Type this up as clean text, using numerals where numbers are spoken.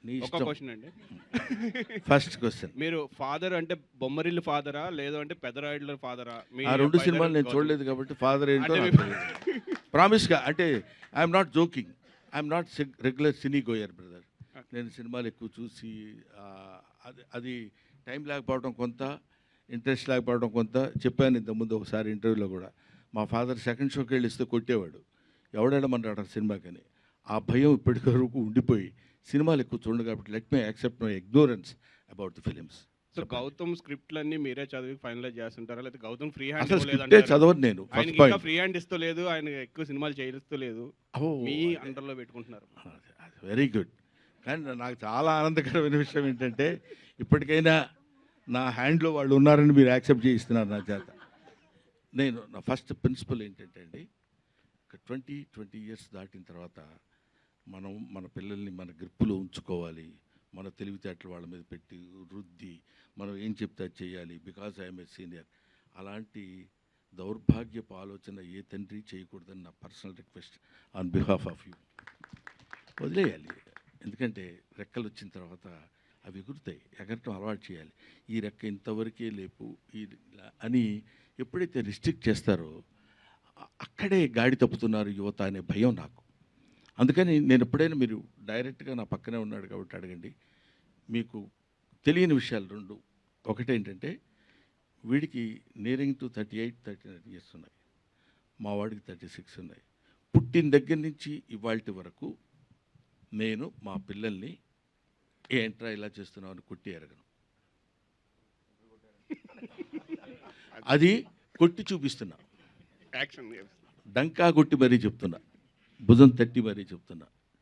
నీ ఒక ఇష్టం. క్వశ్చన్ అండి. First question. మీరు ఫాదర్ అంటే బొమ్మరిల్లు ఫాదరా? లేదు అంటే పెదరాయుడుల ఫాదరా? మీ ఆ 2 ఫాదర్ సినిమాలు నేను గౌతమ్. చూడలేదు కాబట్టి ఫాదర్ ఏంటో అంటే నాకు మీ తెలీదు. ప్రామిస్‌గా అంటే I'm not joking. I'm not regular cine goer brother. నేను సినిమాలు ఎక్కువ చూసి అది అది టైం లేకపోవడం కొంత, ఇంట్రెస్ట్ లేకపోవడం కొంత. చెప్పాను ఇంతకుముందు ఒకసారి ఇంటర్వ్యూలో కూడా. మా ఫాదర్ సెకండ్ షోకి వెళ్ళి ఇస్తే కొట్టేవాడు. ఎవడెళ్ళమన్నాడు సినిమాకని. ఆ భయం ఇప్పటికి వరకు ఉండిపోయి సినిమాలు ఎక్కువ చూడండి కాబట్టి let me accept my ignorance about the films. So Gautam స్క్రిప్ట్‌లన్నీ మీరే చదివి ఫైనలైజ్ చేస్తుంటారా? లేకపోతే గౌతమ్ ఫ్రీ హ్యాండ్ అసలు స్క్రిప్టే ఇవ్వలేదంటారా? చదవను నేను. ఫస్ట్ ఆయనకి ఇంకా పాయింట్. ఫ్రీ హ్యాండ్ ఇస్తూ లేదు. ఆయన ఎక్కువ సినిమాలు చేయిస్తూ లేదు. మీ అండర్‌లో పెట్టుకుంటున్నారు. Very good. కానీ నాకు చాలా ఆనందకరమైన విషయం ఏంటంటే ఇప్పటికైనా నా హ్యాండ్లో వాళ్ళు ఉన్నారని మీరు యాక్సెప్ట్ చేయిస్తున్నారు నా చేత. నేను నా ఫస్ట్ ప్రిన్సిపల్ ఏంటంటే అండి, 20 ఇయర్స్ దాటిన తర్వాత మనం మన పిల్లల్ని మన గ్రిప్పులో ఉంచుకోవాలి. మన తెలివితేటలు వాళ్ళ మీద పెట్టి రుద్ది మనం ఏం చెప్తే అది చేయాలి బికాజ్ ఐఎమ్ ఏ సీనియర్. అలాంటి దౌర్భాగ్యపు ఆలోచన ఏ తండ్రి చేయకూడదని నా personal request on behalf of you. వదిలేయాలి. ఎందుకంటే రెక్కలు వచ్చిన తర్వాత అవి ఎగురుతాయి. ఎగరటం అలవాటు చేయాలి. ఈ రెక్క ఇంతవరకే లేపు అని ఎప్పుడైతే రిస్ట్రిక్ట్ చేస్తారో అక్కడే గాడి తప్పుతున్నారు యువత అనే భయం నాకు. అందుకని నేను ఎప్పుడైనా మీరు డైరెక్ట్గా నా పక్కనే ఉన్నాడు కాబట్టి అడగండి. మీకు తెలియని విషయాలు 2. ఒకటేంటంటే వీడికి నియరింగ్ టు 38-39 ఇయర్స్ ఉన్నాయి. మా వాడికి 36 ఉన్నాయి. పుట్టిన దగ్గర నుంచి ఇవాల్టి వరకు నేను మా పిల్లల్ని ఏంట్రా ఇలా చేస్తున్నావు అని కొట్టి ఎరగను. అది కొట్టి చూపిస్తున్నా. యాక్షన్ డంకా కొట్టి మరీ చెప్తున్నా. భుజం తట్టి మరీ చెప్తున్నా.